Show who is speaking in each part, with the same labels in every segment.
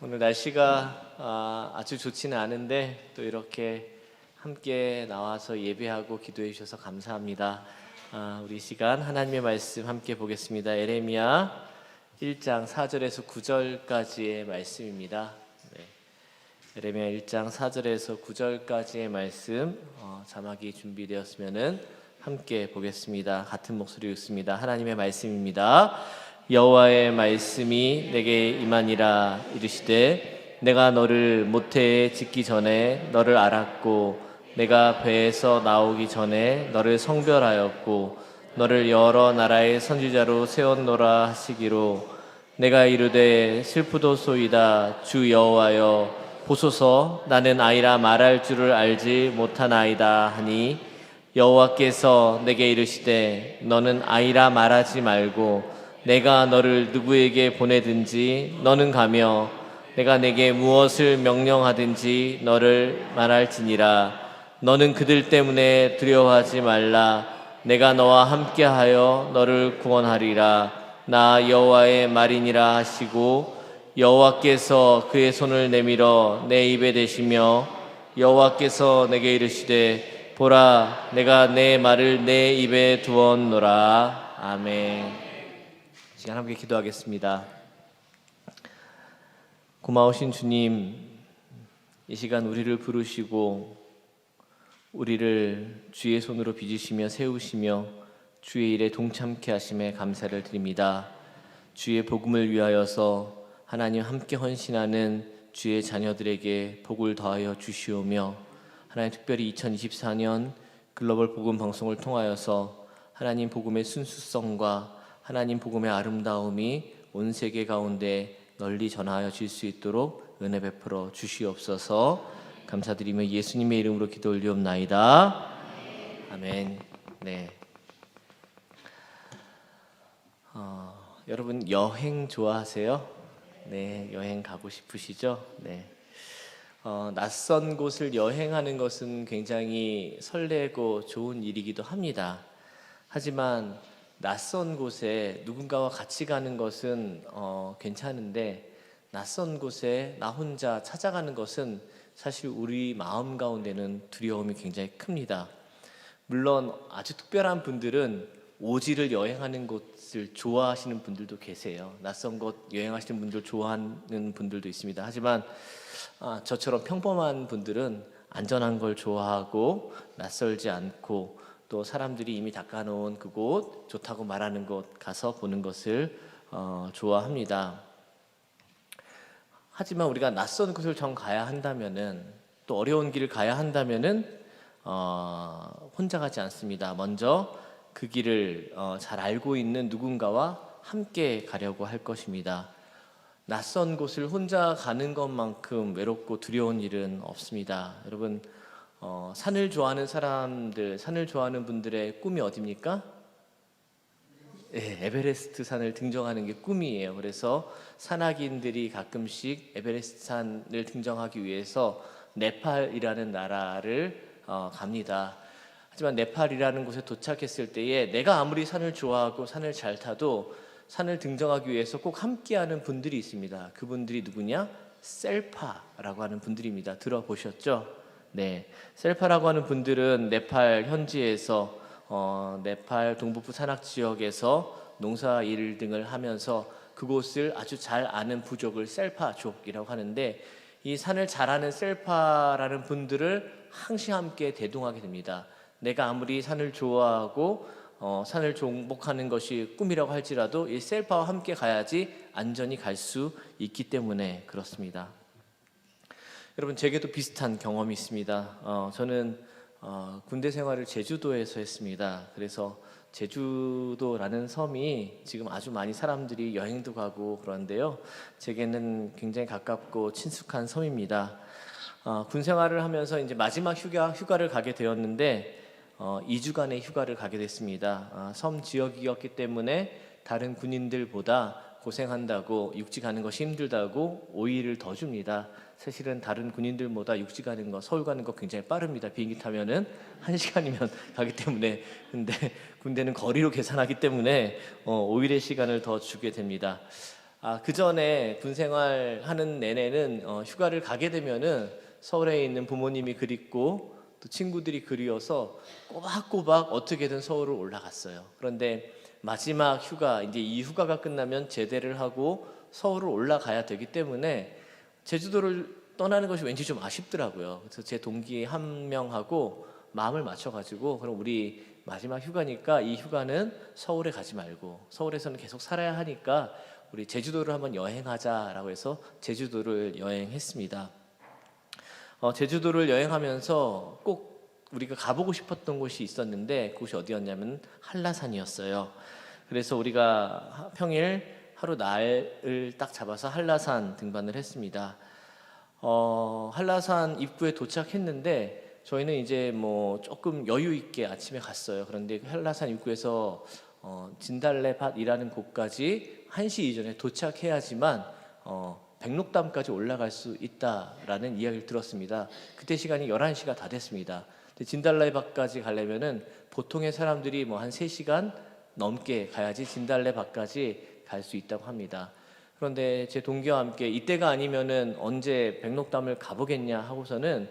Speaker 1: 오늘 날씨가 아주 좋지는 않은데 또 이렇게 함께 나와서 예배하고 기도해 주셔서 감사합니다. 우리 시간 하나님의 말씀 함께 보겠습니다. 예레미야 1장 4절에서 9절까지의 말씀입니다. 예레미야 1장 4절에서 9절까지의 말씀 자막이 준비되었으면은 함께 보겠습니다. 같은 목소리 읽습니다. 하나님의 말씀입니다. 여호와의 말씀이 내게 임하니라. 이르시되 내가 너를 모태에 짓기 전에 너를 알았고 내가 배에서 나오기 전에 너를 성별하였고 너를 여러 나라의 선지자로 세웠노라 하시기로 내가 이르되 슬프도소이다. 주 여호와여 보소서 나는 아이라 말할 줄을 알지 못하나이다 하니 여호와께서 내게 이르시되 너는 아이라 말하지 말고 내가 너를 누구에게 보내든지 너는 가며 내가 내게 무엇을 명령하든지 너를 말할지니라. 너는 그들 때문에 두려워하지 말라. 내가 너와 함께하여 너를 구원하리라. 나 여호와의 말이니라 하시고 여호와께서 그의 손을 내밀어 내 입에 대시며 여호와께서 내게 이르시되 보라 내가 내 말을 내 입에 두었노라. 아멘. 시간 함께 기도하겠습니다. 고마우신 주님, 이 시간 우리를 부르시고 우리를 주의 손으로 빚으시며 세우시며 주의 일에 동참케 하심에 감사를 드립니다. 주의 복음을 위하여서 하나님 함께 헌신하는 주의 자녀들에게 복을 더하여 주시오며 하나님 특별히 2024년 글로벌 복음 방송을 통하여서 하나님 복음의 순수성과 하나님 복음의 아름다움이 온 세계 가운데 널리 전하여질 수 있도록 은혜 베풀어 주시옵소서. 감사드리며 예수님의 이름으로 기도 올리옵나이다. 아멘. 네. 여러분 여행 좋아하세요? 네, 여행 가고 싶으시죠? 네. 낯선 곳을 여행하는 것은 굉장히 설레고 좋은 일이기도 합니다. 하지만 낯선 곳에 누군가와 같이 가는 것은 괜찮은데 낯선 곳에 나 혼자 찾아가는 것은 사실 우리 마음 가운데는 두려움이 굉장히 큽니다. 물론 아주 특별한 분들은 오지를 여행하는 곳을 좋아하시는 분들도 계세요. 낯선 곳 여행하시는 분들 좋아하는 분들도 있습니다. 하지만 저처럼 평범한 분들은 안전한 걸 좋아하고 낯설지 않고 또 사람들이 이미 닦아놓은 그곳, 좋다고 말하는 곳 가서 보는 것을 좋아합니다. 하지만 우리가 낯선 곳을 정 가야 한다면은 또 어려운 길을 가야 한다면은 혼자 가지 않습니다. 먼저 그 길을 잘 알고 있는 누군가와 함께 가려고 할 것입니다. 낯선 곳을 혼자 가는 것만큼 외롭고 두려운 일은 없습니다. 여러분 산을 좋아하는 사람들, 산을 좋아하는 분들의 꿈이 어디입니까? 네, 에베레스트 산을 등정하는 게 꿈이에요. 그래서 산악인들이 가끔씩 에베레스트 산을 등정하기 위해서 네팔이라는 나라를 갑니다. 하지만 네팔이라는 곳에 도착했을 때에 내가 아무리 산을 좋아하고 산을 잘 타도 산을 등정하기 위해서 꼭 함께하는 분들이 있습니다. 그분들이 누구냐? 셀파라고 하는 분들입니다. 들어보셨죠? 네, 셀파라고 하는 분들은 네팔 현지에서 네팔 동북부 산악 지역에서 농사 일 등을 하면서 그곳을 아주 잘 아는 부족을 셀파족이라고 하는데 이 산을 잘 아는 셀파라는 분들을 항시 함께 대동하게 됩니다. 내가 아무리 산을 좋아하고 산을 정복하는 것이 꿈이라고 할지라도 이 셀파와 함께 가야지 안전히 갈 수 있기 때문에 그렇습니다. 여러분 제게도 비슷한 경험이 있습니다. 저는 군대 생활을 제주도에서 했습니다. 그래서 제주도라는 섬이 지금 아주 많이 사람들이 여행도 가고 그런데요. 제게는 굉장히 가깝고 친숙한 섬입니다. 군 생활을 하면서 이제 마지막 휴가를 가게 되었는데 2주간의 휴가를 가게 됐습니다. 섬 지역이었기 때문에 다른 군인들보다 고생한다고 육지 가는 것이 힘들다고 5일을 더 줍니다. 사실은 다른 군인들보다 육지 가는 거, 서울 가는 거 굉장히 빠릅니다. 비행기 타면은 1시간이면 가기 때문에. 근데 군대는 거리로 계산하기 때문에 5일의 시간을 더 주게 됩니다. 그 전에 군 생활하는 내내는 휴가를 가게 되면은 서울에 있는 부모님이 그립고 또 친구들이 그리워서 꼬박꼬박 어떻게든 서울을 올라갔어요. 그런데 마지막 휴가, 이제 이 휴가가 끝나면 제대를 하고 서울을 올라가야 되기 때문에 제주도를 떠나는 것이 왠지 좀 아쉽더라고요. 그래서 제 동기 한 명하고 마음을 맞춰가지고, 그럼 우리 마지막 휴가니까 이 휴가는 서울에 가지 말고 서울에서는 계속 살아야 하니까 우리 제주도를 한번 여행하자라고 해서 제주도를 여행했습니다. 제주도를 여행하면서 꼭 우리가 가보고 싶었던 곳이 있었는데 그곳이 어디였냐면 한라산이었어요. 그래서 우리가 평일 하루 날을 딱 잡아서 한라산 등반을 했습니다. 한라산 입구에 도착했는데 저희는 이제 뭐 조금 여유 있게 아침에 갔어요. 그런데 한라산 입구에서 진달래밭이라는 곳까지 1시 이전에 도착해야지만 백록담까지 올라갈 수 있다라는 이야기를 들었습니다. 그때 시간이 11시가 다 됐습니다. 진달래밭까지 가려면은 보통의 사람들이 뭐 한 3시간 넘게 가야지 진달래밭까지 갈 수 있다고 합니다. 그런데 제 동기와 함께 이때가 아니면은 언제 백록담을 가보겠냐 하고서는,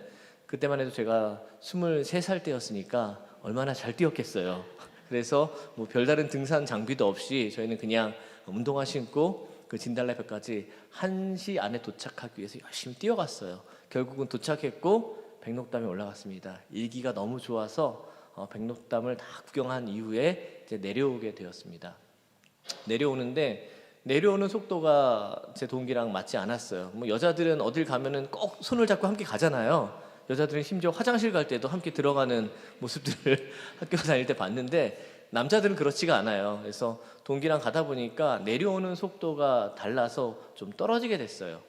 Speaker 1: 그때만 해도 제가 23살 때였으니까 얼마나 잘 뛰었겠어요. 그래서 뭐 별다른 등산 장비도 없이 저희는 그냥 운동화 신고 그 진달래밭까지 1시 안에 도착하기 위해서 열심히 뛰어갔어요. 결국은 도착했고 백록담에 올라갔습니다. 일기가 너무 좋아서 백록담을 다 구경한 이후에 이제 내려오게 되었습니다. 내려오는 속도가 제 동기랑 맞지 않았어요. 뭐 여자들은 어딜 가면은 꼭 손을 잡고 함께 가잖아요. 여자들은 심지어 화장실 갈 때도 함께 들어가는 모습들을 학교 다닐 때 봤는데 남자들은 그렇지가 않아요. 그래서 동기랑 가다 보니까 내려오는 속도가 달라서 좀 떨어지게 됐어요.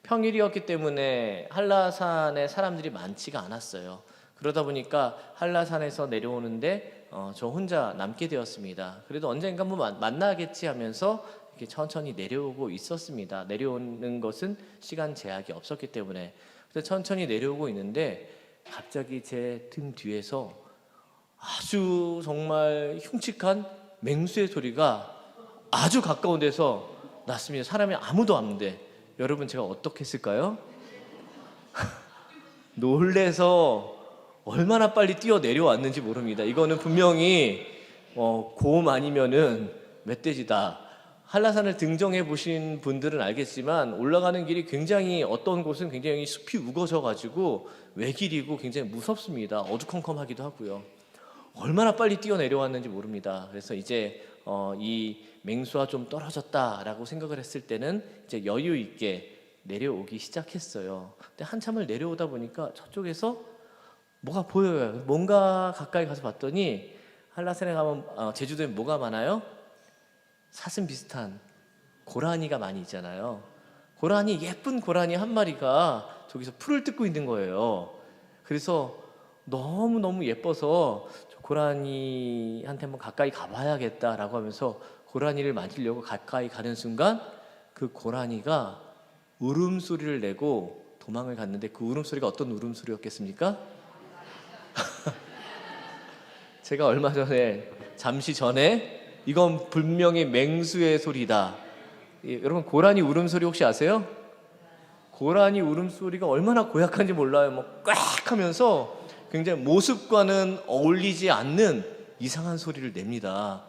Speaker 1: 평일이었기 때문에 한라산에 사람들이 많지가 않았어요. 그러다 보니까 한라산에서 내려오는데 저 혼자 남게 되었습니다. 그래도 언젠가 한번 만나겠지 하면서 이렇게 천천히 내려오고 있었습니다. 내려오는 것은 시간 제약이 없었기 때문에. 그래서 천천히 내려오고 있는데 갑자기 제 등 뒤에서 아주 정말 흉측한 맹수의 소리가 아주 가까운 데서 났습니다. 사람이 아무도 없는데 여러분 제가 어떻게 했을까요? 놀래서 얼마나 빨리 뛰어 내려왔는지 모릅니다. 이거는 분명히 곰 아니면은 멧돼지다. 한라산을 등정해 보신 분들은 알겠지만 올라가는 길이 굉장히, 어떤 곳은 굉장히 숲이 우거져 가지고 외길이고 굉장히 무섭습니다. 어두컴컴하기도 하고요. 얼마나 빨리 뛰어 내려왔는지 모릅니다. 그래서 이제 이 맹수와 좀 떨어졌다라고 생각을 했을 때는 이제 여유 있게 내려오기 시작했어요. 근데 한참을 내려오다 보니까 저쪽에서 뭐가 보여요. 뭔가 가까이 가서 봤더니 한라산에 가면 제주도에 뭐가 많아요? 사슴 비슷한 고라니가 많이 있잖아요. 고라니, 예쁜 고라니 한 마리가 저기서 풀을 뜯고 있는 거예요. 그래서 너무너무 예뻐서 고라니한테 한번 가까이 가봐야겠다라고 하면서 고라니를 만지려고 가까이 가는 순간 그 고라니가 울음소리를 내고 도망을 갔는데, 그 울음소리가 어떤 울음소리였겠습니까? 제가 얼마 전에, 잠시 전에 이건 분명히 맹수의 소리다. 여러분 고라니 울음소리 혹시 아세요? 고라니 울음소리가 얼마나 고약한지 몰라요. 뭐 꽉 하면서 굉장히 모습과는 어울리지 않는 이상한 소리를 냅니다.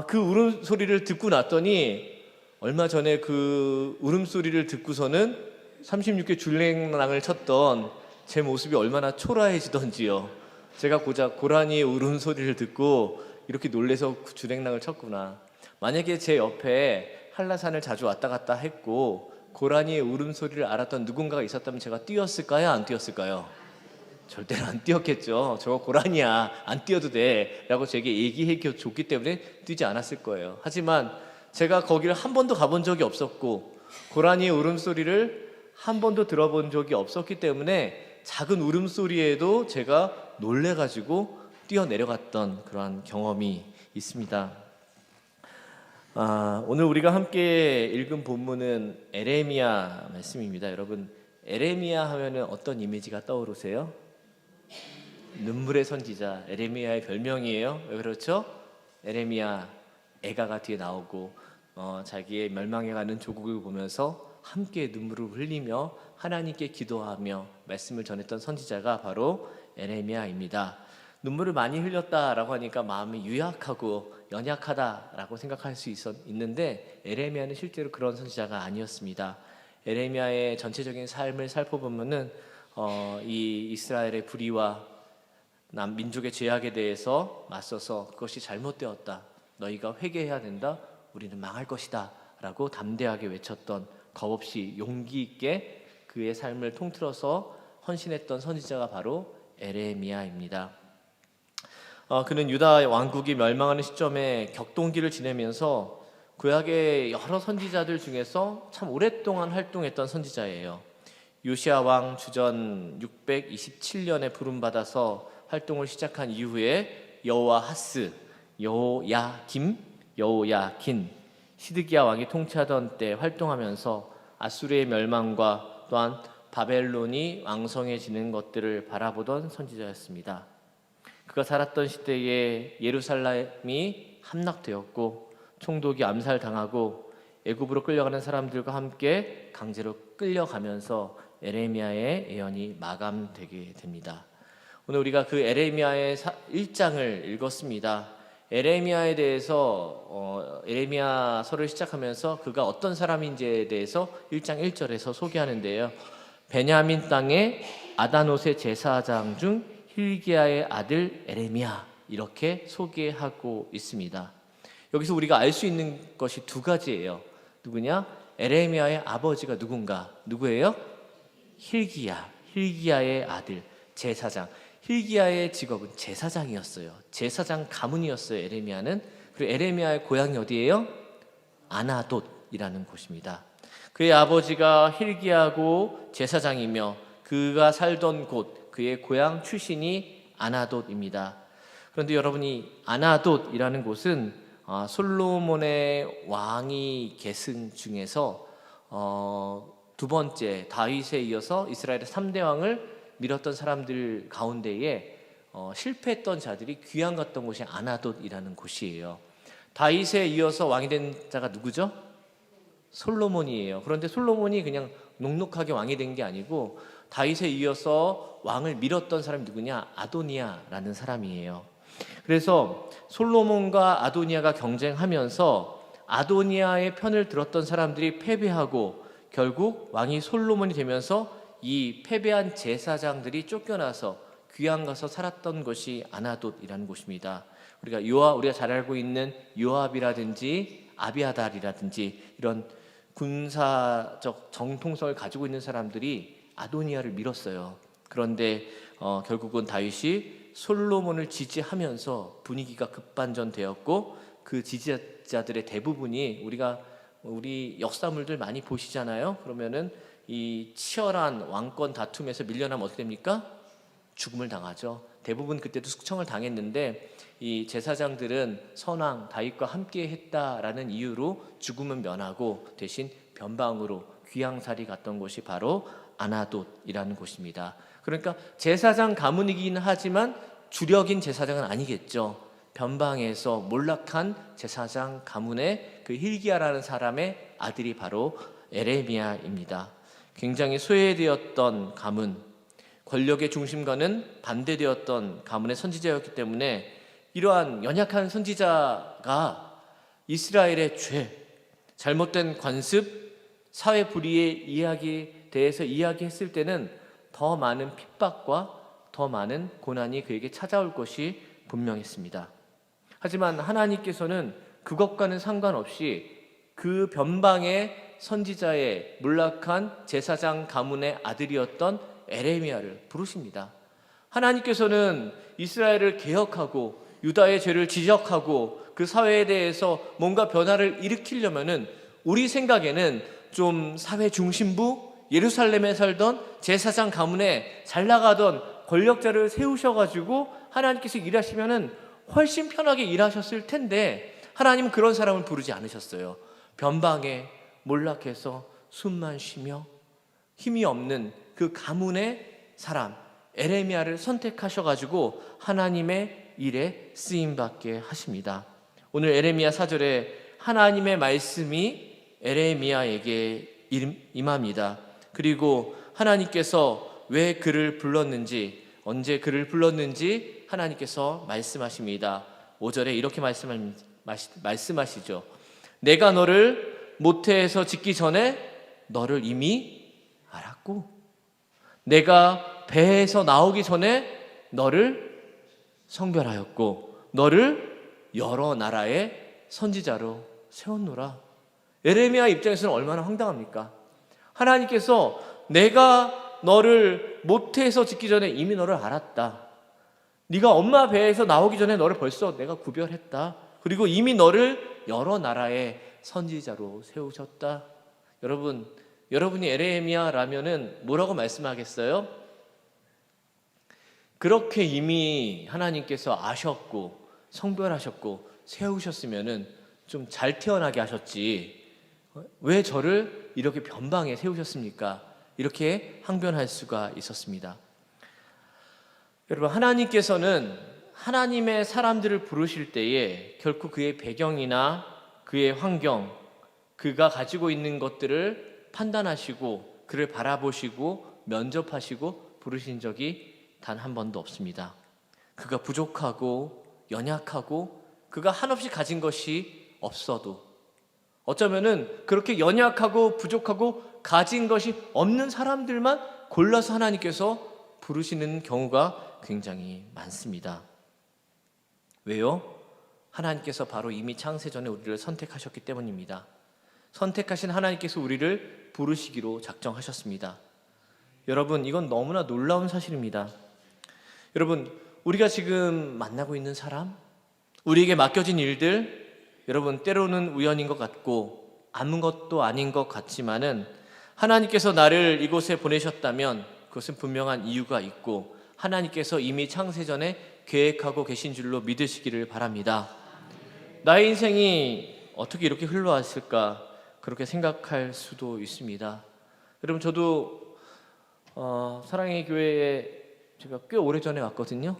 Speaker 1: 그 울음소리를 듣고 났더니 얼마 전에 그 울음소리를 듣고서는 36개 줄랭랑을 쳤던 제 모습이 얼마나 초라해지던지요. 제가 고작 고라니의 울음소리를 듣고 이렇게 놀래서 줄랭랑을 쳤구나. 만약에 제 옆에 한라산을 자주 왔다 갔다 했고 고라니의 울음소리를 알았던 누군가가 있었다면 제가 뛰었을까요? 안 뛰었을까요? 절대로 안 뛰었겠죠. 저거 고라니야, 안 뛰어도 돼 라고 제게 얘기해 줬기 때문에 뛰지 않았을 거예요. 하지만 제가 거기를 한 번도 가본 적이 없었고 고라니의 울음소리를 한 번도 들어본 적이 없었기 때문에 작은 울음소리에도 제가 놀래가지고 뛰어내려갔던 그러한 경험이 있습니다. 오늘 우리가 함께 읽은 본문은 에레미야 말씀입니다. 여러분, 에레미야 하면은 어떤 이미지가 떠오르세요? 눈물의 선지자, 에레미야의 별명이에요. 왜 그렇죠? 에레미야, 애가가 뒤에 나오고 자기의 멸망해가는 조국을 보면서 함께 눈물을 흘리며 하나님께 기도하며 말씀을 전했던 선지자가 바로 에레미야입니다. 눈물을 많이 흘렸다라고 하니까 마음이 유약하고 연약하다라고 생각할 수 있는데 에레미야는 실제로 그런 선지자가 아니었습니다. 에레미야의 전체적인 삶을 살펴보면은 이 이스라엘의 불의와 민족의 죄악에 대해서 맞서서 그것이 잘못되었다, 너희가 회개해야 된다, 우리는 망할 것이다 라고 담대하게 외쳤던, 겁없이 용기 있게 그의 삶을 통틀어서 헌신했던 선지자가 바로 에레미야입니다. 그는 유다 왕국이 멸망하는 시점에 격동기를 지내면서 구약의 여러 선지자들 중에서 참 오랫동안 활동했던 선지자예요. 요시야 왕 주전 627년에 부름받아서 활동을 시작한 이후에 여호아하스, 여호야긴, 시드기야 왕이 통치하던 때 활동하면서 아수르의 멸망과 또한 바벨론이 왕성해지는 것들을 바라보던 선지자였습니다. 그가 살았던 시대에 예루살렘이 함락되었고 총독이 암살당하고 애굽으로 끌려가는 사람들과 함께 강제로 끌려가면서 에레미야의 예언이 마감되게 됩니다. 오늘 우리가 그 에레미야의 1장을 읽었습니다. 에레미야에 대해서 에레미야서를 시작하면서 그가 어떤 사람인지에 대해서 1장 1절에서 소개하는데요. 베냐민 땅의 아다노세 제사장 중 힐기야의 아들 에레미야, 이렇게 소개하고 있습니다. 여기서 우리가 알 수 있는 것이 두 가지예요. 누구냐? 에레미야의 아버지가 누구예요? 힐기야의 아들, 제사장. 힐기야의 직업은 제사장이었어요. 제사장 가문이었어요, 에레미야는. 그리고 에레미야의 고향이 어디예요? 아나돗이라는 곳입니다. 그의 아버지가 힐기야고 제사장이며 그가 살던 곳, 그의 고향 출신이 아나돗입니다. 그런데 여러분이 아나돗이라는 곳은 솔로몬의 왕위 계승 중에서 두 번째 다윗에 이어서 이스라엘의 3대 왕을 밀었던 사람들 가운데에 실패했던 자들이 귀양 갔던 곳이 아나돗이라는 곳이에요. 다윗에 이어서 왕이 된 자가 누구죠? 솔로몬이에요. 그런데 솔로몬이 그냥 녹록하게 왕이 된 게 아니고 다윗에 이어서 왕을 밀었던 사람이 누구냐? 아도니아라는 사람이에요. 그래서 솔로몬과 아도니아가 경쟁하면서 아도니아의 편을 들었던 사람들이 패배하고 결국 왕이 솔로몬이 되면서 이 패배한 제사장들이 쫓겨나서 귀양 가서 살았던 것이 아나돗이라는 곳입니다. 우리가 잘 알고 있는 요압이라든지 아비아달이라든지 이런 군사적 정통성을 가지고 있는 사람들이 아도니아를 밀었어요. 그런데 결국은 다윗이 솔로몬을 지지하면서 분위기가 급반전되었고 그 지지자들의 대부분이 우리 역사물들 많이 보시잖아요. 그러면은 이 치열한 왕권 다툼에서 밀려나면 어떻게 됩니까? 죽음을 당하죠. 대부분 그때도 숙청을 당했는데 이 제사장들은 선왕 다윗과 함께 했다라는 이유로 죽음은 면하고 대신 변방으로 귀양살이 갔던 곳이 바로 아나돗이라는 곳입니다. 그러니까 제사장 가문이긴 하지만 주력인 제사장은 아니겠죠. 변방에서 몰락한 제사장 가문의 그 힐기야라는 사람의 아들이 바로 에레미야입니다. 굉장히 소외되었던 가문, 권력의 중심과는 반대되었던 가문의 선지자였기 때문에 이러한 연약한 선지자가 이스라엘의 죄, 잘못된 관습, 사회 불의의 이야기에 대해서 이야기했을 때는 더 많은 핍박과 더 많은 고난이 그에게 찾아올 것이 분명했습니다. 하지만 하나님께서는 그것과는 상관없이 그 변방의 선지자의 몰락한 제사장 가문의 아들이었던 에레미야를 부르십니다. 하나님께서는 이스라엘을 개혁하고 유다의 죄를 지적하고 그 사회에 대해서 뭔가 변화를 일으키려면은 우리 생각에는 좀 사회 중심부 예루살렘에 살던 제사장 가문에 잘 나가던 권력자를 세우셔가지고 하나님께서 일하시면은 훨씬 편하게 일하셨을 텐데 하나님은 그런 사람을 부르지 않으셨어요. 변방에 몰락해서 숨만 쉬며 힘이 없는 그 가문의 사람 에레미야를 선택하셔가지고 하나님의 일에 쓰임받게 하십니다. 오늘 에레미야 4절에 하나님의 말씀이 에레미야에게 임합니다. 그리고 하나님께서 왜 그를 불렀는지, 언제 그를 불렀는지 하나님께서 말씀하십니다. 5절에 이렇게 말씀하시죠. 내가 너를 모태에서 짓기 전에 너를 이미 알았고, 내가 배에서 나오기 전에 너를 성별하였고, 너를 여러 나라의 선지자로 세웠노라. 에레미야 입장에서는 얼마나 황당합니까? 하나님께서 내가 너를 모태에서 짓기 전에 이미 너를 알았다. 네가 엄마 배에서 나오기 전에 너를 벌써 내가 구별했다. 그리고 이미 너를 여러 나라의 선지자로 세우셨다. 여러분이 에레미야라면은 뭐라고 말씀하겠어요? 그렇게 이미 하나님께서 아셨고 성별하셨고 세우셨으면은 좀 잘 태어나게 하셨지, 왜 저를 이렇게 변방에 세우셨습니까? 이렇게 항변할 수가 있었습니다. 여러분, 하나님께서는 하나님의 사람들을 부르실 때에 결코 그의 배경이나 그의 환경, 그가 가지고 있는 것들을 판단하시고 그를 바라보시고 면접하시고 부르신 적이 단 한 번도 없습니다. 그가 부족하고 연약하고 그가 한없이 가진 것이 없어도, 어쩌면은 그렇게 연약하고 부족하고 가진 것이 없는 사람들만 골라서 하나님께서 부르시는 경우가 굉장히 많습니다. 왜요? 하나님께서 바로 이미 창세전에 우리를 선택하셨기 때문입니다. 선택하신 하나님께서 우리를 부르시기로 작정하셨습니다. 여러분, 이건 너무나 놀라운 사실입니다. 여러분, 우리가 지금 만나고 있는 사람, 우리에게 맡겨진 일들, 여러분, 때로는 우연인 것 같고 아무것도 아닌 것 같지만은 하나님께서 나를 이곳에 보내셨다면 그것은 분명한 이유가 있고 하나님께서 이미 창세전에 계획하고 계신 줄로 믿으시기를 바랍니다. 나의 인생이 어떻게 이렇게 흘러왔을까, 그렇게 생각할 수도 있습니다. 여러분, 저도 사랑의 교회에 제가 꽤 오래전에 왔거든요.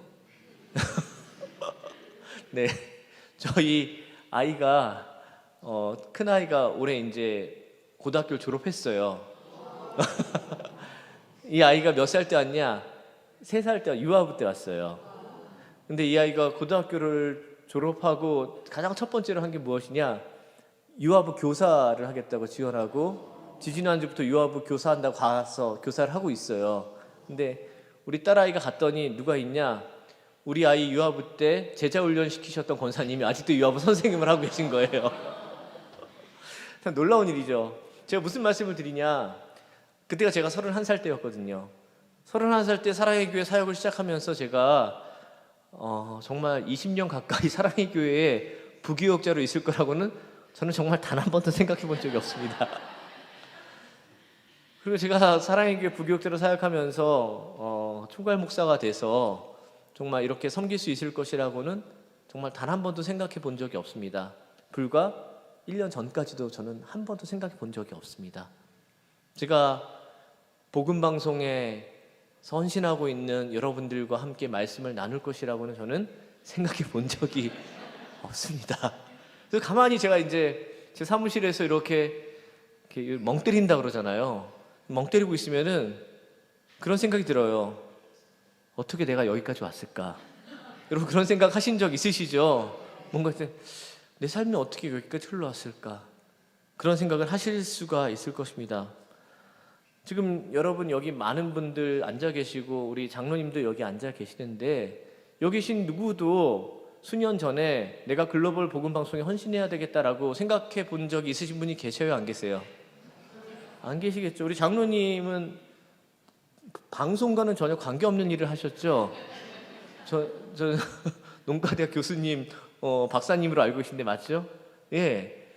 Speaker 1: 네, 저희 아이가 큰 아이가 올해 이제 고등학교를 졸업했어요. 이 아이가 몇 살 때 왔냐? 3살 때 유아부 때 왔어요. 근데 이 아이가 고등학교를 졸업하고 가장 첫 번째로 한 게 무엇이냐? 유아부 교사를 하겠다고 지원하고 지지난주부터 유아부 교사한다고 가서 교사를 하고 있어요. 근데 우리 딸아이가 갔더니 누가 있냐? 우리 아이 유아부 때 제자훈련 시키셨던 권사님이 아직도 유아부 선생님을 하고 계신 거예요. 참 놀라운 일이죠. 제가 무슨 말씀을 드리냐, 그때가 제가 31살 때였거든요. 31살 때 사랑의 교회 사역을 시작하면서 제가 정말 20년 가까이 사랑의 교회에 부교역자로 있을 거라고는 저는 정말 단 한 번도 생각해 본 적이 없습니다. 그리고 제가 사랑의 교회 부교역자로 사역하면서 총괄 목사가 돼서 정말 이렇게 섬길 수 있을 것이라고는 정말 단 한 번도 생각해 본 적이 없습니다. 불과 1년 전까지도 저는 한 번도 생각해 본 적이 없습니다. 제가 복음방송에 헌신하고 있는 여러분들과 함께 말씀을 나눌 것이라고는 저는 생각해 본 적이 없습니다. 그래서 가만히 제가 이제 제 사무실에서 이렇게 멍 때린다 그러잖아요. 멍 때리고 있으면은 그런 생각이 들어요. 어떻게 내가 여기까지 왔을까? 여러분, 그런 생각 하신 적 있으시죠? 뭔가 내 삶이 어떻게 여기까지 흘러왔을까? 그런 생각을 하실 수가 있을 것입니다. 지금 여러분 여기 많은 분들 앉아 계시고 우리 장로님도 여기 앉아 계시는데 여기 계신 누구도 수년 전에 내가 글로벌 복음방송에 헌신해야 되겠다라고 생각해 본 적이 있으신 분이 계셔요? 안 계세요? 안 계시겠죠. 우리 장로님은 방송과는 전혀 관계없는 일을 하셨죠. 저 농가대학 교수님, 박사님으로 알고 계신데 맞죠? 예,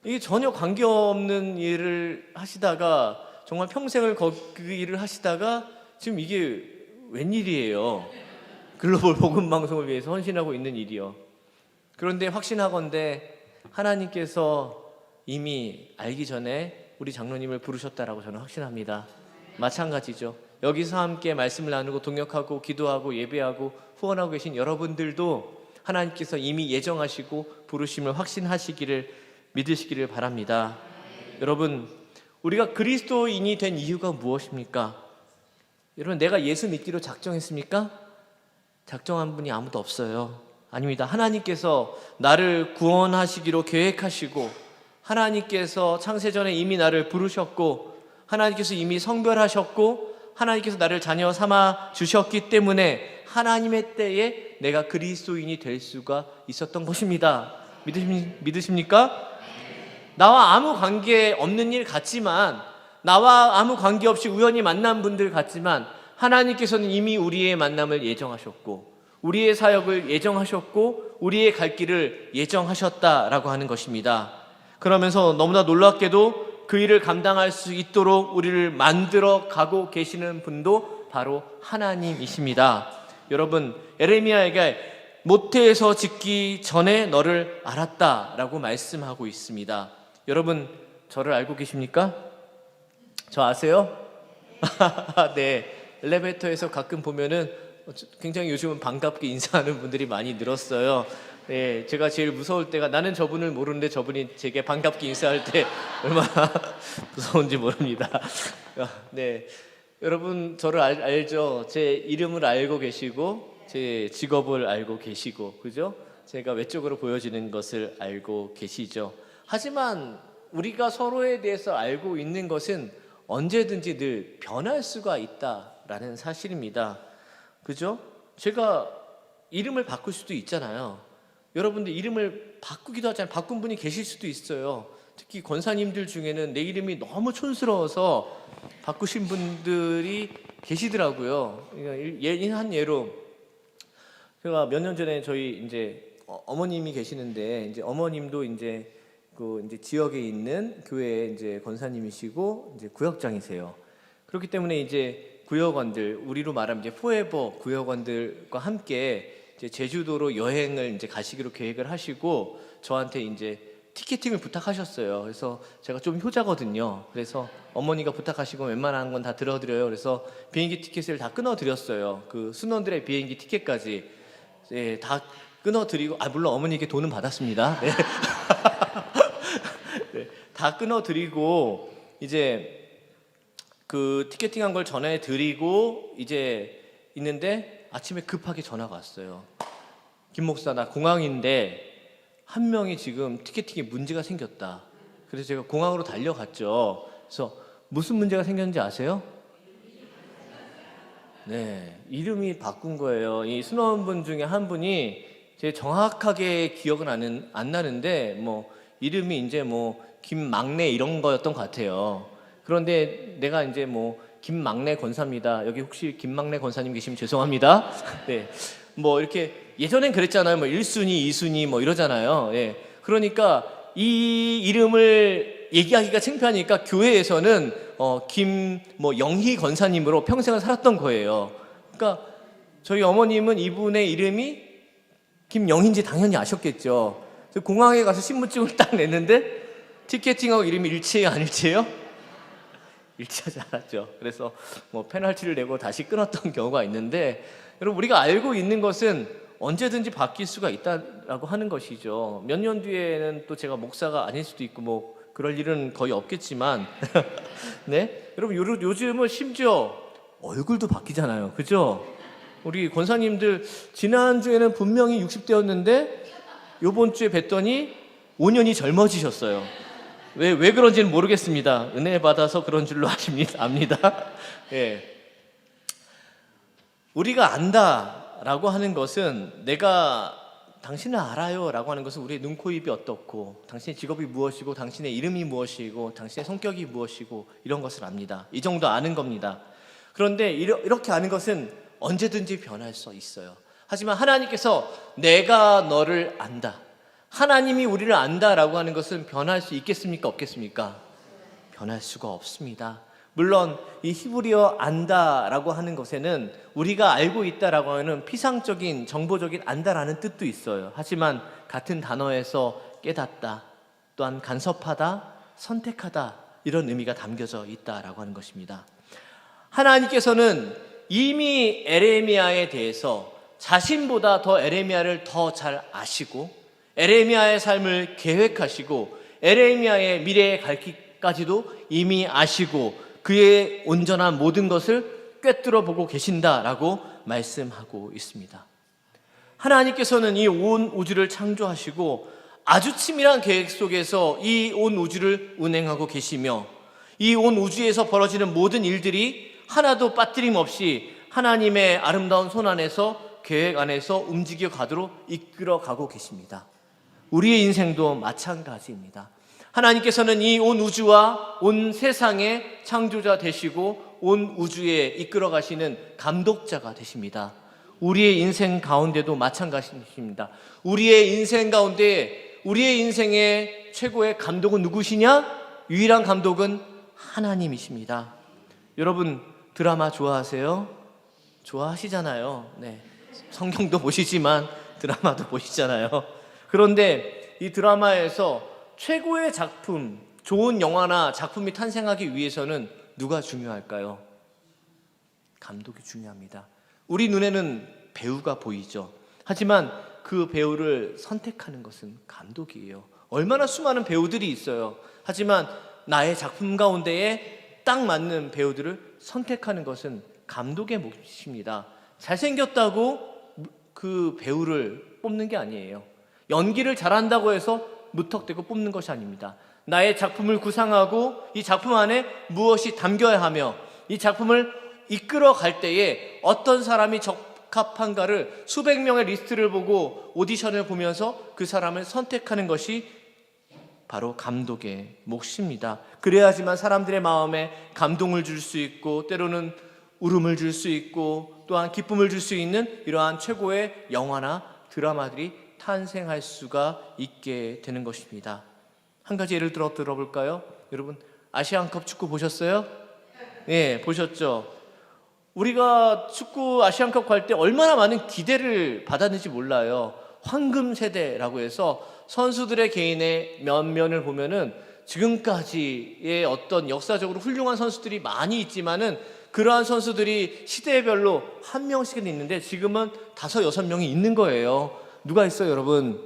Speaker 1: 이게 전혀 관계없는 일을 하시다가 정말 평생을 그 일을 하시다가 지금 이게 웬일이에요? 글로벌 복음 방송을 위해서 헌신하고 있는 일이요. 그런데 확신하건대 하나님께서 이미 알기 전에 우리 장로님을 부르셨다라고 저는 확신합니다. 마찬가지죠. 여기서 함께 말씀을 나누고 동역하고 기도하고 예배하고 후원하고 계신 여러분들도 하나님께서 이미 예정하시고 부르심을 확신하시기를 믿으시기를 바랍니다. 여러분, 우리가 그리스도인이 된 이유가 무엇입니까? 여러분, 내가 예수 믿기로 작정했습니까? 작정한 분이 아무도 없어요. 아닙니다. 하나님께서 나를 구원하시기로 계획하시고, 하나님께서 창세전에 이미 나를 부르셨고, 하나님께서 이미 성별하셨고, 하나님께서 나를 자녀 삼아 주셨기 때문에 하나님의 때에 내가 그리스도인이 될 수가 있었던 것입니다. 믿으십니까? 나와 아무 관계 없는 일 같지만, 나와 아무 관계없이 우연히 만난 분들 같지만, 하나님께서는 이미 우리의 만남을 예정하셨고, 우리의 사역을 예정하셨고, 우리의 갈 길을 예정하셨다라고 하는 것입니다. 그러면서 너무나 놀랍게도 그 일을 감당할 수 있도록 우리를 만들어 가고 계시는 분도 바로 하나님이십니다. 여러분, 에레미야에게 모태에서 짓기 전에 너를 알았다라고 말씀하고 있습니다. 여러분, 저를 알고 계십니까? 저 아세요? 네, 엘리베이터에서 가끔 보면은 굉장히 요즘은 반갑게 인사하는 분들이 많이 늘었어요. 네, 제가 제일 무서울 때가, 나는 저분을 모르는데 저분이 제게 반갑게 인사할 때 얼마나 무서운지 모릅니다. 네, 여러분 저를 알죠? 제 이름을 알고 계시고 제 직업을 알고 계시고, 그죠? 제가 외적으로 보여지는 것을 알고 계시죠. 하지만 우리가 서로에 대해서 알고 있는 것은 언제든지 늘 변할 수가 있다라는 사실입니다. 그죠? 제가 이름을 바꿀 수도 있잖아요. 여러분들 이름을 바꾸기도 하잖아요. 바꾼 분이 계실 수도 있어요. 특히 권사님들 중에는 내 이름이 너무 촌스러워서 바꾸신 분들이 계시더라고요. 한 예로, 제가 몇 년 전에 저희 이제 어머님이 계시는데, 이제 어머님도 이제 지역에 있는 교회의 이제 권사님이시고 이제 구역장이세요. 그렇기 때문에 이제 구역원들, 우리로 말하면 이제 포에버 구역원들과 함께 이제 제주도로 여행을 이제 가시기로 계획을 하시고 저한테 이제 티켓팅을 부탁하셨어요. 그래서 제가 좀 효자거든요. 그래서 어머니가 부탁하시고 웬만한 건 다 들어드려요. 그래서 비행기 티켓을 다 끊어드렸어요. 그 순원들의 비행기 티켓까지, 네, 다 끊어드리고, 물론 어머니께 돈은 받았습니다. 네. 네, 다 끊어드리고 이제 그 티켓팅한 걸 전해드리고 이제 있는데 아침에 급하게 전화가 왔어요. 김 목사, 나 공항인데 한 명이 지금 티켓팅에 문제가 생겼다. 그래서 제가 공항으로 달려갔죠. 그래서 무슨 문제가 생겼는지 아세요? 네, 이름이 바꾼 거예요. 이 순원분 중에 한 분이, 제 정확하게 기억은 안 나는데 뭐 이름이 이제 뭐 김막내 이런 거였던 것 같아요. 그런데 내가 이제 뭐 김막내 권사입니다. 여기 혹시 김막내 권사님 계시면 죄송합니다. 네, 뭐 이렇게 예전엔 그랬잖아요. 뭐 1순위, 2순위 뭐 이러잖아요. 예. 그러니까 이 이름을 얘기하기가 창피하니까 교회에서는 김 뭐 영희 권사님으로 평생을 살았던 거예요. 그러니까 저희 어머님은 이분의 이름이 김영희인지 당연히 아셨겠죠. 그래서 공항에 가서 신분증을 딱 냈는데 티켓팅하고 이름이 일치해요, 안 일치해요? 일치하지 않았죠. 그래서 뭐 페널티를 내고 다시 끊었던 경우가 있는데, 여러분, 우리가 알고 있는 것은 언제든지 바뀔 수가 있다라고 하는 것이죠. 몇 년 뒤에는 또 제가 목사가 아닐 수도 있고 뭐 그럴 일은 거의 없겠지만 네? 여러분, 요즘은 심지어 얼굴도 바뀌잖아요. 그죠? 우리 권사님들 지난주에는 분명히 60대였는데 요번 주에 뵀더니 5년이 젊어지셨어요. 왜 그런지는 모르겠습니다. 은혜 받아서 그런 줄로 압니다. 예. 우리가 안다라고 하는 것은, 내가 당신을 알아요 라고 하는 것은 우리의 눈, 코, 입이 어떻고, 당신의 직업이 무엇이고, 당신의 이름이 무엇이고, 당신의 성격이 무엇이고, 이런 것을 압니다. 이 정도 아는 겁니다. 그런데 이렇게 아는 것은 언제든지 변할 수 있어요. 하지만 하나님께서 내가 너를 안다, 하나님이 우리를 안다라고 하는 것은 변할 수 있겠습니까? 없겠습니까? 변할 수가 없습니다. 물론 이 히브리어 안다라고 하는 것에는 우리가 알고 있다라고 하는 피상적인 정보적인 안다라는 뜻도 있어요. 하지만 같은 단어에서 깨닫다, 또한 간섭하다, 선택하다, 이런 의미가 담겨져 있다라고 하는 것입니다. 하나님께서는 이미 에레미야에 대해서 자신보다 더 에레미야를 더 잘 아시고, 에레미야의 삶을 계획하시고, 에레미야의 미래의 갈 길까지도 이미 아시고 그의 온전한 모든 것을 꿰뚫어 보고 계신다라고 말씀하고 있습니다. 하나님께서는 이 온 우주를 창조하시고 아주 치밀한 계획 속에서 이 온 우주를 운행하고 계시며 이 온 우주에서 벌어지는 모든 일들이 하나도 빠뜨림 없이 하나님의 아름다운 손 안에서 계획 안에서 움직여 가도록 이끌어 가고 계십니다. 우리의 인생도 마찬가지입니다. 하나님께서는 이 온 우주와 온 세상의 창조자 되시고 온 우주에 이끌어 가시는 감독자가 되십니다. 우리의 인생 가운데도 마찬가지입니다. 우리의 인생 가운데 우리의 인생의 최고의 감독은 누구시냐? 유일한 감독은 하나님이십니다. 여러분 드라마 좋아하세요? 좋아하시잖아요. 네. 성경도 보시지만 드라마도 보시잖아요. 그런데 이 드라마에서 최고의 작품, 좋은 영화나 작품이 탄생하기 위해서는 누가 중요할까요? 감독이 중요합니다. 우리 눈에는 배우가 보이죠. 하지만 그 배우를 선택하는 것은 감독이에요. 얼마나 수많은 배우들이 있어요. 하지만 나의 작품 가운데에 딱 맞는 배우들을 선택하는 것은 감독의 몫입니다. 잘생겼다고 그 배우를 뽑는 게 아니에요. 연기를 잘한다고 해서 무턱대고 뽑는 것이 아닙니다. 나의 작품을 구상하고 이 작품 안에 무엇이 담겨야 하며 이 작품을 이끌어 갈 때에 어떤 사람이 적합한가를 수백 명의 리스트를 보고 오디션을 보면서 그 사람을 선택하는 것이 바로 감독의 몫입니다. 그래야지만 사람들의 마음에 감동을 줄 수 있고 때로는 울음을 줄 수 있고 또한 기쁨을 줄 수 있는 이러한 최고의 영화나 드라마들이 탄생할 수가 있게 되는 것입니다. 한 가지 예를 들어볼까요? 여러분 아시안컵 축구 보셨어요? 네, 보셨죠? 우리가 축구 아시안컵 갈 때 얼마나 많은 기대를 받았는지 몰라요. 황금 세대라고 해서 선수들의 개인의 면면을 보면은 지금까지의 어떤 역사적으로 훌륭한 선수들이 많이 있지만은 그러한 선수들이 시대별로 한 명씩은 있는데 지금은 5, 6명이 있는 거예요. 누가 있어요, 여러분?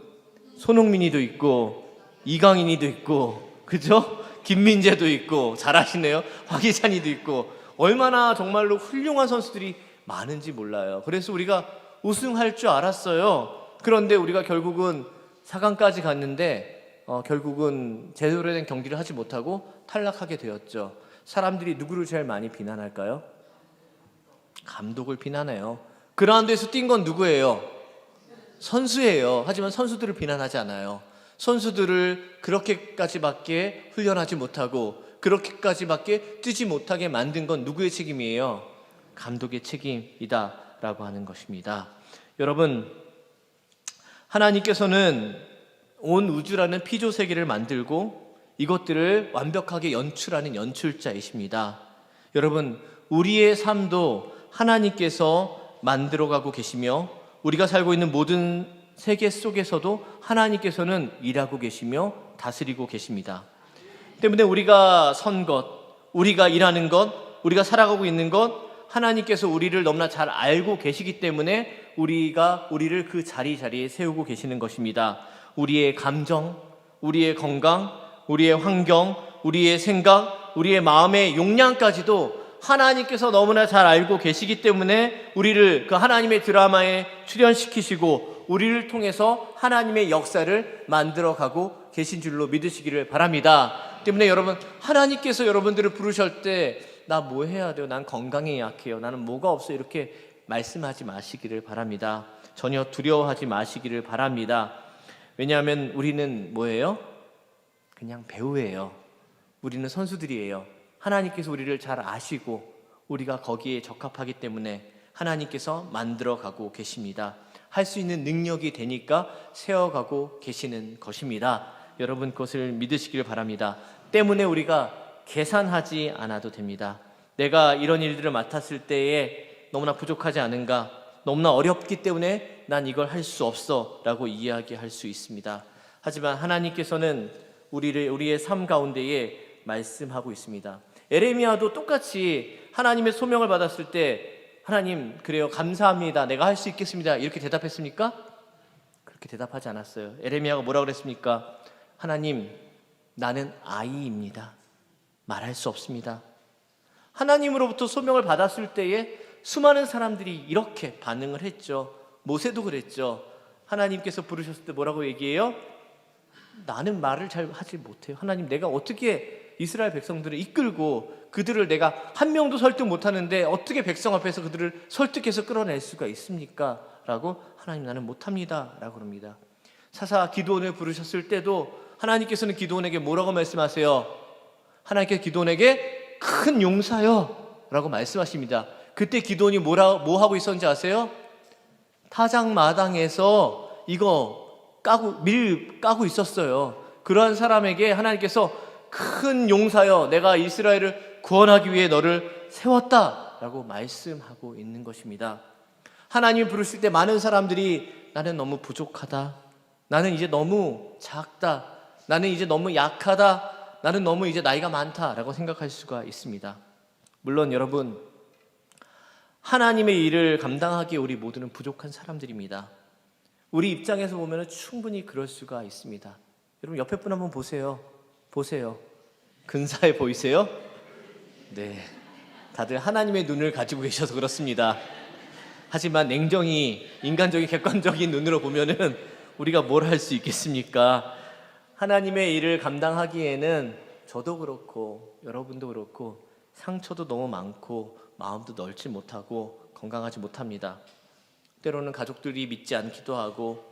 Speaker 1: 손흥민이도 있고 이강인이도 있고 그죠? 김민재도 있고 잘하시네요. 황희찬이도 있고 얼마나 정말로 훌륭한 선수들이 많은지 몰라요. 그래서 우리가 우승할 줄 알았어요. 그런데 우리가 결국은 4강까지 갔는데 결국은 제대로 된 경기를 하지 못하고 탈락하게 되었죠. 사람들이 누구를 제일 많이 비난할까요? 감독을 비난해요. 그라운드에서 뛴 건 누구예요? 선수예요. 하지만 선수들을 비난하지 않아요. 선수들을 그렇게까지밖에 훈련하지 못하고 그렇게까지밖에 뛰지 못하게 만든 건 누구의 책임이에요? 감독의 책임이다 라고 하는 것입니다. 여러분 하나님께서는 온 우주라는 피조 세계를 만들고 이것들을 완벽하게 연출하는 연출자이십니다. 여러분 우리의 삶도 하나님께서 만들어가고 계시며 우리가 살고 있는 모든 세계 속에서도 하나님께서는 일하고 계시며 다스리고 계십니다. 때문에 우리가 선 것, 우리가 일하는 것, 우리가 살아가고 있는 것 하나님께서 우리를 너무나 잘 알고 계시기 때문에 우리를 그 자리에 세우고 계시는 것입니다. 우리의 감정, 우리의 건강, 우리의 환경, 우리의 생각, 우리의 마음의 용량까지도 하나님께서 너무나 잘 알고 계시기 때문에 우리를 그 하나님의 드라마에 출연시키시고 우리를 통해서 하나님의 역사를 만들어가고 계신 줄로 믿으시기를 바랍니다. 때문에 여러분 하나님께서 여러분들을 부르실 때 나 뭐 해야 돼요? 난 건강에 약해요. 나는 뭐가 없어요. 이렇게 말씀하지 마시기를 바랍니다. 전혀 두려워하지 마시기를 바랍니다. 왜냐하면 우리는 뭐예요? 그냥 배우예요. 우리는 선수들이에요. 하나님께서 우리를 잘 아시고 우리가 거기에 적합하기 때문에 하나님께서 만들어가고 계십니다. 할 수 있는 능력이 되니까 세워가고 계시는 것입니다. 여러분 그것을 믿으시길 바랍니다. 때문에 우리가 계산하지 않아도 됩니다. 내가 이런 일들을 맡았을 때에 너무나 부족하지 않은가, 너무나 어렵기 때문에 난 이걸 할 수 없어 라고 이야기할 수 있습니다. 하지만 하나님께서는 우리의 삶 가운데에 말씀하고 있습니다. 에레미야도 똑같이 하나님의 소명을 받았을 때 하나님 그래요 감사합니다 내가 할 수 있겠습니다 이렇게 대답했습니까? 그렇게 대답하지 않았어요. 에레미야가 뭐라고 그랬습니까? 하나님 나는 아이입니다. 말할 수 없습니다. 하나님으로부터 소명을 받았을 때에 수많은 사람들이 이렇게 반응을 했죠. 모세도 그랬죠. 하나님께서 부르셨을 때 뭐라고 얘기해요? 나는 말을 잘 하지 못해요. 하나님, 내가 어떻게 이스라엘 백성들을 이끌고 그들을 내가 한 명도 설득 못하는데 어떻게 백성 앞에서 그들을 설득해서 끌어낼 수가 있습니까? 라고 하나님, 나는 못합니다 라고 그럽니다. 사사 기드온을 부르셨을 때도 하나님께서는 기드온에게 뭐라고 말씀하세요? 하나님께서 기드온에게 큰 용사여 라고 말씀하십니다. 그때 기드온이 뭐 하고 있었는지 아세요? 타작마당에서 이거 밀 까고 있었어요. 그러한 사람에게 하나님께서 큰 용사여, 내가 이스라엘을 구원하기 위해 너를 세웠다 라고 말씀하고 있는 것입니다. 하나님을 부르실 때 많은 사람들이 나는 너무 부족하다, 나는 이제 너무 작다, 나는 이제 너무 약하다, 나는 너무 이제 나이가 많다 라고 생각할 수가 있습니다. 물론 여러분, 하나님의 일을 감당하기에 우리 모두는 부족한 사람들입니다. 우리 입장에서 보면 충분히 그럴 수가 있습니다. 여러분, 옆에 분 한번 보세요. 근사해 보이세요? 네, 다들 하나님의 눈을 가지고 계셔서 그렇습니다. 하지만 냉정히 인간적인 객관적인 눈으로 보면은 우리가 뭘 할 수 있겠습니까? 하나님의 일을 감당하기에는 저도 그렇고 여러분도 그렇고 상처도 너무 많고 마음도 넓지 못하고 건강하지 못합니다. 때로는 가족들이 믿지 않기도 하고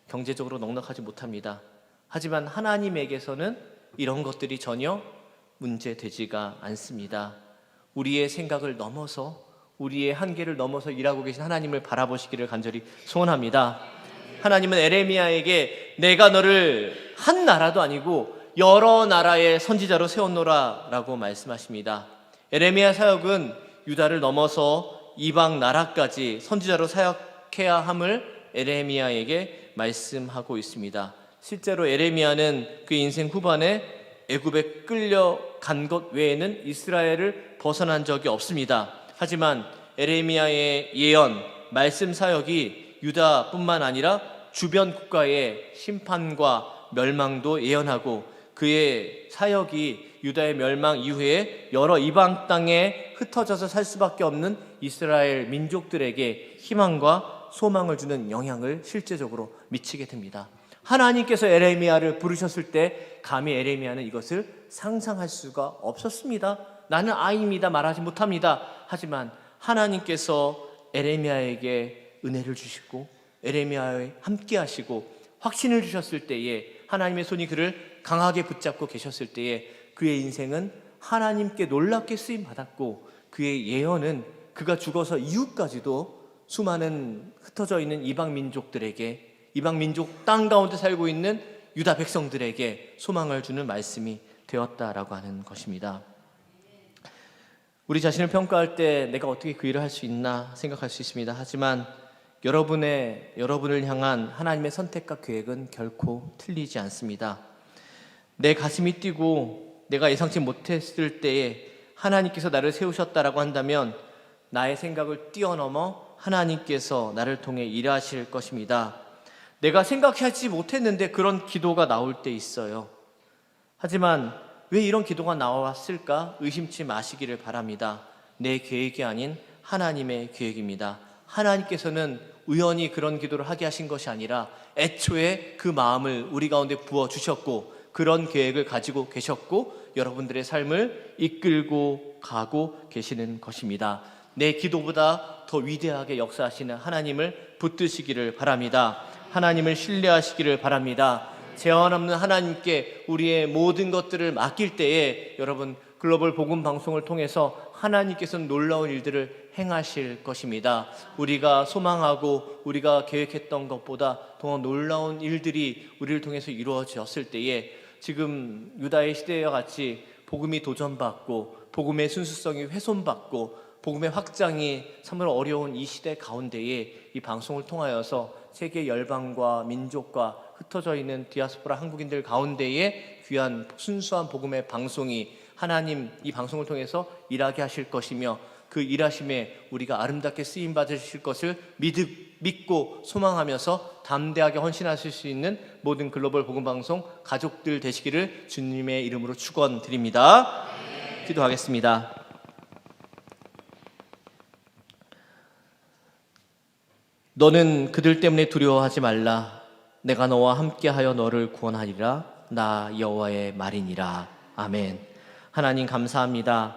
Speaker 1: 경제적으로 넉넉하지 못합니다. 하지만 하나님에게서는 이런 것들이 전혀 문제되지가 않습니다. 우리의 생각을 넘어서, 우리의 한계를 넘어서 일하고 계신 하나님을 바라보시기를 간절히 소원합니다. 하나님은 에레미야에게 내가 너를 한 나라도 아니고 여러 나라의 선지자로 세웠노라 라고 말씀하십니다. 에레미야 사역은 유다를 넘어서 이방 나라까지 선지자로 사역해야 함을 에레미야에게 말씀하고 있습니다. 실제로 에레미야는 그 인생 후반에 애굽에 끌려간 것 외에는 이스라엘을 벗어난 적이 없습니다. 하지만 에레미야의 예언, 말씀 사역이 유다뿐만 아니라 주변 국가의 심판과 멸망도 예언하고 그의 사역이 유다의 멸망 이후에 여러 이방 땅에 흩어져서 살 수밖에 없는 이스라엘 민족들에게 희망과 소망을 주는 영향을 실제적으로 미치게 됩니다. 하나님께서 에레미야를 부르셨을 때 감히 에레미야는 이것을 상상할 수가 없었습니다. 나는 아이입니다, 말하지 못합니다. 하지만 하나님께서 에레미야에게 은혜를 주시고 에레미야와 함께 하시고 확신을 주셨을 때에 하나님의 손이 그를 강하게 붙잡고 계셨을 때에 그의 인생은 하나님께 놀랍게 쓰임 받았고 그의 예언은 그가 죽어서 이후까지도 수많은 흩어져 있는 이방 민족들에게, 이방 민족 땅 가운데 살고 있는 유다 백성들에게 소망을 주는 말씀이 되었다라고 하는 것입니다. 우리 자신을 평가할 때 내가 어떻게 그 일을 할 수 있나 생각할 수 있습니다. 하지만 여러분을 향한 하나님의 선택과 계획은 결코 틀리지 않습니다. 내 가슴이 뛰고 내가 예상치 못했을 때에 하나님께서 나를 세우셨다라고 한다면 나의 생각을 뛰어넘어 하나님께서 나를 통해 일하실 것입니다. 내가 생각하지 못했는데 그런 기도가 나올 때 있어요. 하지만 왜 이런 기도가 나왔을까 의심치 마시기를 바랍니다. 내 계획이 아닌 하나님의 계획입니다. 하나님께서는 우연히 그런 기도를 하게 하신 것이 아니라 애초에 그 마음을 우리 가운데 부어주셨고 그런 계획을 가지고 계셨고 여러분들의 삶을 이끌고 가고 계시는 것입니다. 내 기도보다 더 위대하게 역사하시는 하나님을 붙드시기를 바랍니다. 하나님을 신뢰하시기를 바랍니다. 제한 없는 하나님께 우리의 모든 것들을 맡길 때에 여러분 글로벌 복음 방송을 통해서 하나님께서는 놀라운 일들을 행하실 것입니다. 우리가 소망하고 우리가 계획했던 것보다 더 놀라운 일들이 우리를 통해서 이루어졌을 때에 지금 유다의 시대와 같이 복음이 도전받고 복음의 순수성이 훼손받고 복음의 확장이 참으로 어려운 이 시대 가운데에 이 방송을 통하여서 세계 열방과 민족과 흩어져 있는 디아스포라 한국인들 가운데에 귀한 순수한 복음의 방송이 하나님 이 방송을 통해서 일하게 하실 것이며 그 일하심에 우리가 아름답게 쓰임 받으실 것을 믿고 소망하면서 담대하게 헌신하실 수 있는 모든 글로벌 복음방송 가족들 되시기를 주님의 이름으로 축원드립니다. 기도하겠습니다. 너는 그들 때문에 두려워하지 말라. 내가 너와 함께하여 너를 구원하리라. 나 여호와의 말이니라. 아멘. 하나님 감사합니다.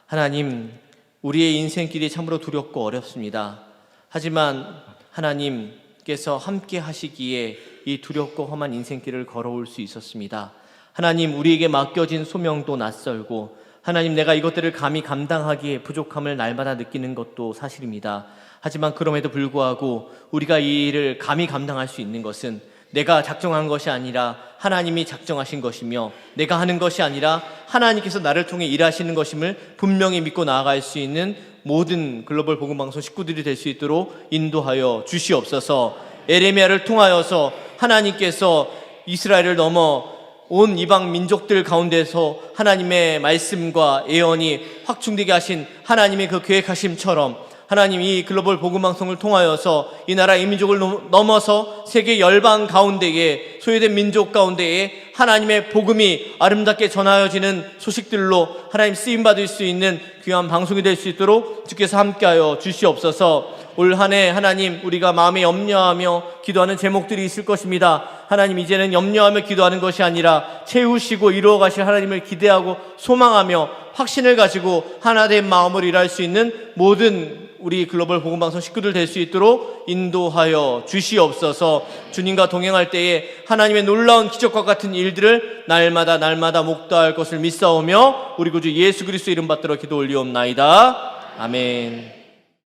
Speaker 1: 하나님, 우리의 인생길이 참으로 두렵고 어렵습니다. 하지만 하나님께서 함께 하시기에 이 두렵고 험한 인생길을 걸어올 수 있었습니다. 하나님, 우리에게 맡겨진 소명도 낯설고 하나님, 내가 이것들을 감히 감당하기에 부족함을 날마다 느끼는 것도 사실입니다. 하지만 그럼에도 불구하고 우리가 이 일을 감히 감당할 수 있는 것은 내가 작정한 것이 아니라 하나님이 작정하신 것이며 내가 하는 것이 아니라 하나님께서 나를 통해 일하시는 것임을 분명히 믿고 나아갈 수 있는 모든 글로벌 복음방송 식구들이 될 수 있도록 인도하여 주시옵소서. 에레미야를 통하여서 하나님께서 이스라엘을 넘어 온 이방 민족들 가운데서 하나님의 말씀과 예언이 확충되게 하신 하나님의 그 계획하심처럼 하나님, 이 글로벌 복음방송을 통하여서 이 나라 이 민족을 넘어서 세계 열방 가운데에 소외된 민족 가운데에 하나님의 복음이 아름답게 전하여지는 소식들로 하나님 쓰임받을 수 있는 귀한 방송이 될 수 있도록 주께서 함께하여 주시옵소서. 올 한 해 하나님, 우리가 마음에 염려하며 기도하는 제목들이 있을 것입니다. 하나님, 이제는 염려하며 기도하는 것이 아니라 채우시고 이루어 가실 하나님을 기대하고 소망하며 확신을 가지고 하나된 마음으로 일할 수 있는 모든 우리 글로벌 복음방송 식구들 될 수 있도록 인도하여 주시옵소서. 주님과 동행할 때에 하나님의 놀라운 기적과 같은 일들을 날마다 목도할 것을 믿사오며 우리 구주 예수 그리스도 이름 받들어 기도 올리옵나이다. 아멘.